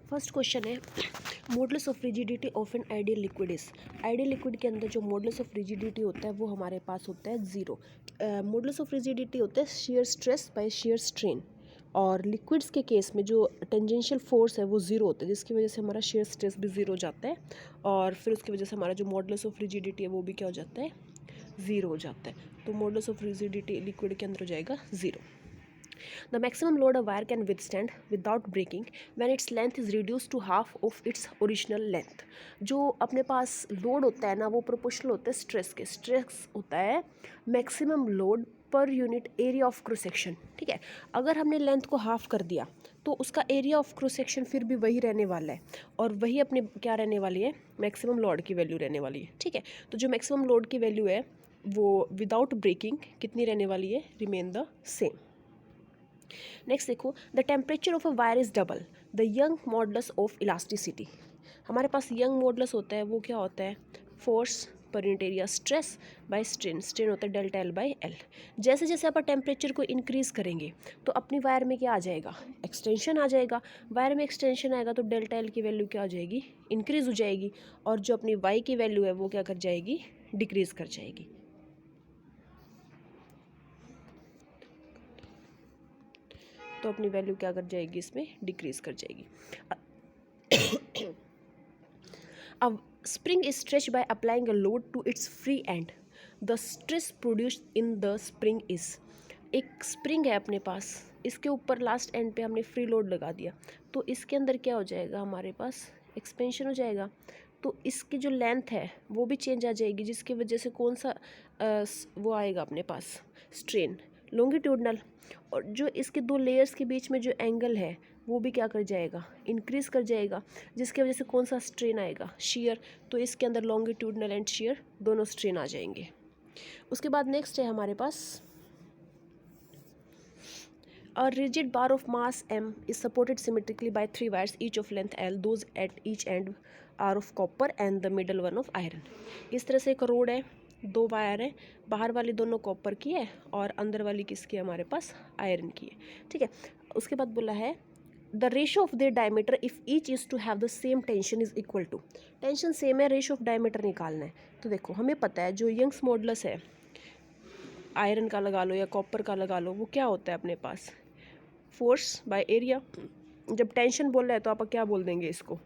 First question है modulus of rigidity of an ideal liquid is. Ideal liquid के अंदर जो मॉडुलस ऑफ रिजिडिटी होता है वो हमारे पास होता है 0। मॉडुलस ऑफ रिजिडिटी होता है shear stress by shear strain, और लिक्विड्स के केस में जो टेंजेंशियल फोर्स है वो 0 होता है, जिसकी वजह से हमारा शेयर स्ट्रेस भी 0 हो जाता है, और फिर उसकी वजह से हमारा जो मॉडुलस ऑफ रिजिडिटी है वो भी क्या हो जाता है, 0 हो जाता है। तो मॉडुलस ऑफ रिजिडिटी लिक्विड के अंदर हो जाएगा 0। The maximum load a wire can withstand without breaking when its length is reduced to half of its original length। जो अपने पास लोड होता है ना वो प्रोपोर्शनल होता है स्ट्रेस के। स्ट्रेस होता है maximum load per unit area of cross section. ठीक है, अगर हमने लेंथ को हाफ कर दिया तो उसका एरिया ऑफ क्रॉस सेक्शन फिर भी वही रहने वाला है, और वही अपने क्या रहने वाली है, मैक्सिमम लोड की वैल्यू रहने वाली है। ठीक है, तो जो मैक्सिमम लोड की वैल्यू है वो विदाउट ब्रेकिंग कितनी रहने वाली है, रिमेन द सेम। नेक्स्ट देखो, the temperature of a wire is double the young modulus of elasticity. हमारे पास यंग मॉडुलस होता है वो क्या होता है, force per unit area stress by strain. Strain होता है डेल्टा एल बाय एल। जैसे जैसे आप टेम्परेचर को इंक्रीज करेंगे तो अपनी वायर में क्या आ जाएगा, एक्सटेंशन आ जाएगा। वायर में एक्सटेंशन आएगा तो डेल्टा एल की वैल्यू क्या हो जाएगी, इंक्रीज हो जाएगी, और जो अपनी वाई की वैल्यू है वो क्या कर जाएगी, डिक्रीज कर जाएगी। तो अपनी वैल्यू क्या कर जाएगी, इसमें डिक्रीज कर जाएगी। अब spring is stretch by applying a load to its free end the stress produced in the spring is. एक स्प्रिंग है अपने पास, इसके ऊपर लास्ट एंड पे हमने फ्री लोड लगा दिया, तो इसके अंदर क्या हो जाएगा, हमारे पास एक्सपेंशन हो जाएगा। तो इसकी जो लेंथ है वो भी चेंज आ जाएगी, जिसकी वजह से कौन सा वो आएगा अपने पास, स्ट्रेन लॉन्गिट्यूडनल। और जो इसके दो लेयर्स के बीच में जो एंगल है वो भी क्या कर जाएगा, इंक्रीज कर जाएगा, जिसकी वजह से कौन सा स्ट्रेन आएगा, शेयर। तो इसके अंदर लॉन्गिट्यूडनल एंड शेयर दोनों स्ट्रेन आ जाएंगे। उसके बाद नेक्स्ट है हमारे पास A rigid bar of mass m is supported symmetrically by 3 wires each of length L. Those at each end are of copper and the middle one of iron। इस तरह से एक रोड है, 2 वायर है, बाहर वाली दोनों कॉपर की है और अंदर वाली किसकी है, हमारे पास आयरन की है। ठीक है, उसके बाद बोला है the ratio of their diameter if each is to have the same tension is equal to. Tension सेम है, रेशो ऑफ डायमीटर निकालना है। तो देखो हमें पता है जो यंग्स मॉडुलस है, आयरन का लगा लो या कॉपर का लगा लो, वो क्या होता है अपने पास, फोर्स बाय एरिया। जब टेंशन बोल रहा है तो आप क्या बोल देंगे इसको,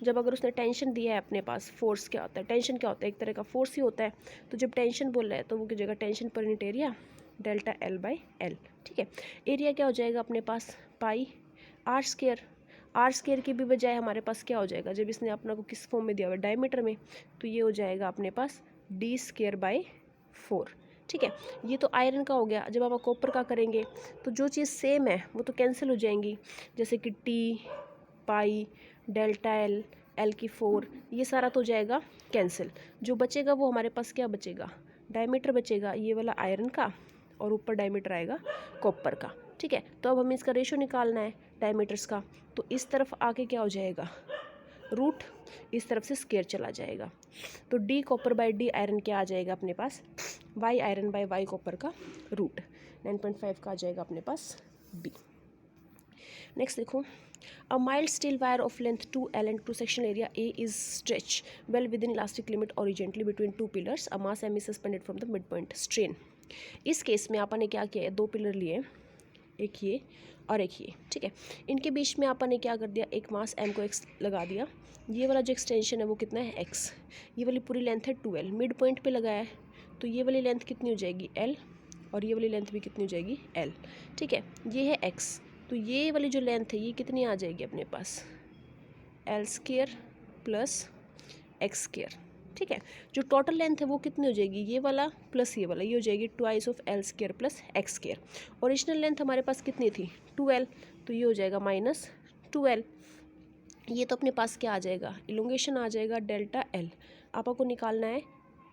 जब अगर उसने टेंशन दिया है अपने पास, फोर्स क्या होता है, टेंशन क्या होता है, एक तरह का फोर्स ही होता है। तो जब टेंशन बोल रहा है तो वो की जगह tension per unit area delta L by L. ठीक है, एरिया क्या हो जाएगा अपने पास, पाई आर स्केयर। आर स्केयर की भी बजाय हमारे पास क्या हो जाएगा, जब इसने अपना को किस फॉर्म में दिया हुआ है, डायमीटर में, तो ये हो जाएगा अपने पास डी स्केयर बाय 4। ठीक है, ये तो आयरन का हो गया। जब आप कॉपर का करेंगे तो जो चीज़ सेम है वो तो कैंसिल हो जाएंगी, जैसे कि टी, पाई, डेल्टा एल, एल की 4, ये सारा तो जाएगा कैंसिल। जो बचेगा वो हमारे पास क्या बचेगा, डायमीटर बचेगा, ये वाला आयरन का, और ऊपर डायमीटर आएगा कॉपर का। ठीक है, तो अब हमें इसका रेशो निकालना है डायमीटर्स का, तो इस तरफ आके क्या हो जाएगा, रूट, इस तरफ से स्केयर चला जाएगा। तो D copper by D iron क्या आ जाएगा अपने पास, Y iron by Y copper का रूट 9.5 का आ जाएगा अपने पास बी। नेक्स्ट देखो, a mild steel wire of length 2L and cross sectional area A is stretch well within elastic limit horizontally between 2 pillars. A mass m is suspended from the mid point. Strain, इस case में आपने क्या किया है, 2 pillar लिए, एक ये और एक ये। ठीक है, इनके बीच में आपने क्या कर दिया, एक मास m को x लगा दिया। ये वाला जो एक्सटेंशन है वो कितना है, x। ये वाली पूरी लेंथ है 2L, मिड पॉइंट पे लगाया है, तो ये वाली लेंथ कितनी हो जाएगी, L, और ये वाली लेंथ भी कितनी हो जाएगी, L। ठीक है, ये है x, तो ये वाली जो लेंथ है ये कितनी आ जाएगी अपने पास, L square plus x square. ठीक है, जो टोटल लेंथ है वो कितनी हो जाएगी, ये वाला प्लस ये वाला, ये हो जाएगी twice of L square plus x square. Original length हमारे पास कितनी थी, 2L, तो ये हो जाएगा माइनस 2L। ये तो अपने पास क्या आ जाएगा, इलोंगेशन आ जाएगा डेल्टा L। आपको निकालना है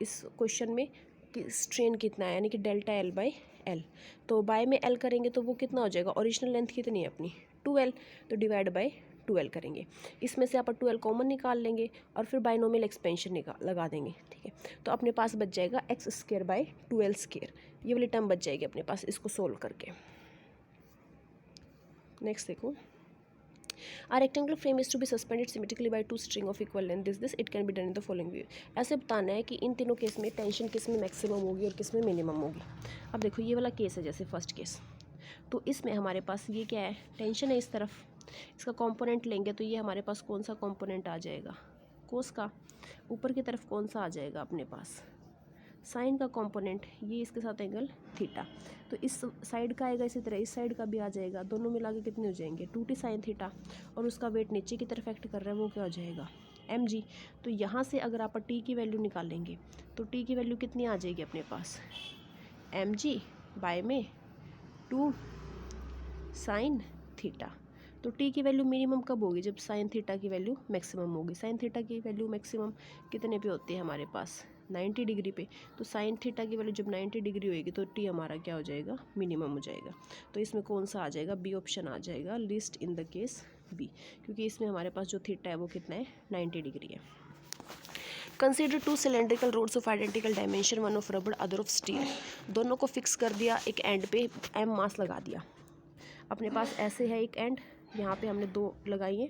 इस क्वेश्चन में कि स्ट्रेन कितना है, यानी कि डेल्टा L बाय L। तो बाय में L करेंगे तो वो कितना हो जाएगा, ओरिजिनल लेंथ कितनी है अपनी 2L, तो डिवाइड बाय 2L करेंगे। इसमें से आप 2L कॉमन निकाल लेंगे और फिर बाइनोमियल एक्सपेंशन लगा देंगे। ठीक है, तो अपने पास बच जाएगा x square by 2L square, ये वाली टर्म बच जाएगी अपने पास, इसको सोल्व करके। नेक्स्ट देखो, A rectangular frame is to be suspended symmetrically by two string of equal length. This it can be done in the following way. ऐसे बताना है कि इन तीनों केस में टेंशन किस में मैक्सिमम होगी और किस में मिनिमम होगी। अब देखो ये वाला केस है जैसे फर्स्ट केस, तो इसमें हमारे पास ये क्या है, टेंशन है इस तरफ, इसका कंपोनेंट लेंगे तो ये हमारे पास कौन सा कंपोनेंट आ जाएगा, कोस का। ऊपर की तरफ कौन सा आ जाएगा अपने पास, साइन का कंपोनेंट, ये इसके साथ एंगल थीटा, तो इस साइड का आएगा, इसी तरह इस साइड का भी आ जाएगा, दोनों मिला के कितने हो जाएंगे 2t साइन थीटा, और उसका वेट नीचे की तरफ एक्ट कर रहा है वो क्या हो जाएगा mg। तो यहाँ से अगर आप t की वैल्यू निकालेंगे तो t की वैल्यू कितनी आ जाएगी अपने पास, mg बाय में 2 साइन थीटा। तो t की वैल्यू मिनिमम कब होगी, जब साइन थीटा की वैल्यू मैक्सिमम होगी। साइन थीटा की वैल्यू मैक्सिमम कितने पे होती है हमारे पास, 90 डिग्री पे। तो साइन थीटा की वैल्यू जब 90 डिग्री होएगी तो t हमारा क्या हो जाएगा, मिनिमम हो जाएगा। तो इसमें कौन सा आ जाएगा, बी ऑप्शन आ जाएगा, least in the case B, क्योंकि इसमें हमारे पास जो थीटा है वो कितना है 90 डिग्री है। Consider two cylindrical rods of identical dimension, one of rubber other of steel. दोनों को फिक्स कर दिया, एक एंड पे m मास लगा दिया। अपने पास ऐसे है एक एंड, यहाँ पे हमने 2 लगाई है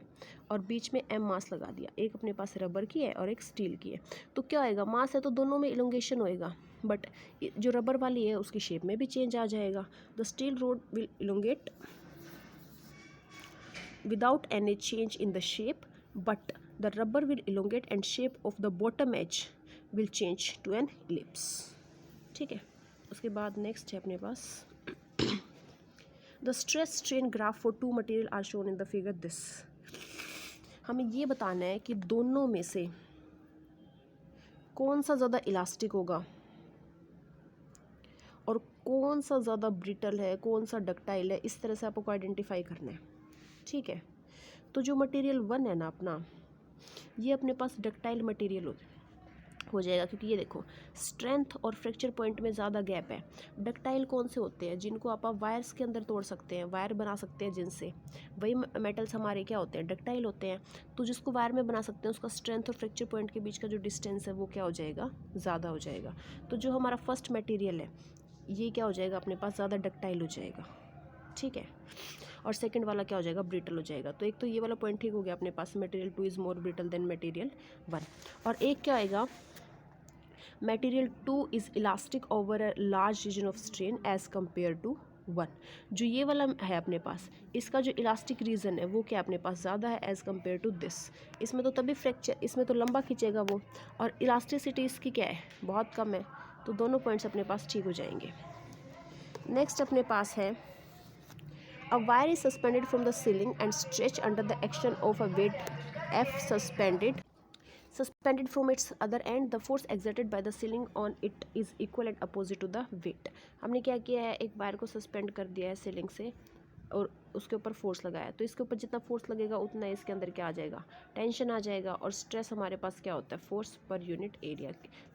और बीच में m मास लगा दिया। एक अपने पास रबर की है और एक स्टील की है, तो क्या होएगा, मास है तो दोनों में इलोंगेशन होएगा, बट जो रबर वाली है उसकी शेप में भी चेंज आ जाएगा। The steel rod will elongate without any change in the shape, but the rubber will elongate and shape of the bottom edge will change to an ellipse. ठीक है, उसके बाद नेक्स्ट है अपने पास the stress strain graph for two material are shown in the figure this. हमें ये बताना है कि दोनों में से कौन सा ज़्यादा इलास्टिक होगा और कौन सा ज़्यादा ब्रिटल है, कौन सा डक्टाइल है, इस तरह से आपको आइडेंटिफाई करना है। ठीक है, तो जो मटेरियल 1 है ना अपना, ये अपने पास डक्टाइल मटेरियल हो जाएगा, क्योंकि ये देखो स्ट्रेंथ और फ्रैक्चर पॉइंट में ज़्यादा गैप है। डक्टाइल कौन से होते हैं, जिनको आप वायर्स के अंदर तोड़ सकते हैं, वायर बना सकते हैं जिनसे, वही मेटल्स हमारे क्या होते हैं, डक्टाइल होते हैं। तो जिसको वायर में बना सकते हैं उसका स्ट्रेंथ और फ्रैक्चर पॉइंट के बीच का जो डिस्टेंस है वो क्या हो जाएगा, ज़्यादा हो जाएगा। तो जो हमारा फर्स्ट मटेरियल है ये क्या हो जाएगा अपने पास, ज़्यादा डक्टाइल हो जाएगा। ठीक है, और सेकंड वाला क्या हो जाएगा, ब्रिटल हो जाएगा। तो एक तो ये वाला पॉइंट ठीक हो गया अपने पास, material 2 is more brittle than material 1। और एक क्या आएगा, material 2 is elastic over a large region of strain as compare to 1। जो ये वाला है अपने पास, इसका जो इलास्टिक रीजन है वो क्या अपने पास ज़्यादा है एज़ कम्पेयर टू दिस। इसमें तो तभी फ्रैक्चर, इसमें तो लंबा खींचेगा वो, और इलास्टिसिटी इसकी क्या है, बहुत कम है। तो दोनों पॉइंट्स अपने पास ठीक हो जाएंगे। नेक्स्ट अपने पास है a wire is suspended from the ceiling and stretch under the action of a weight F suspended from its other end. The force exerted by the ceiling on it is equal and opposite to the weight. हमने क्या किया है, एक wire को suspend कर दिया है ceiling से और उसके ऊपर फोर्स लगाया, तो इसके ऊपर जितना फोर्स लगेगा उतना इसके अंदर क्या आ जाएगा, टेंशन आ जाएगा। और स्ट्रेस हमारे पास क्या होता है, force per unit area,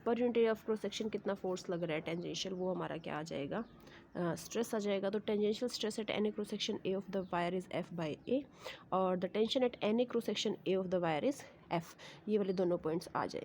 per unit area of cross section कितना फोर्स लग रहा है टेंजेंशियल, वो हमारा क्या आ जाएगा, स्ट्रेस आ जाएगा। तो tangential stress at any cross section A of the wire is F by A, और the tension at any cross section A of the wire is F। ये वाले दोनों पॉइंट्स आ जाएंगे।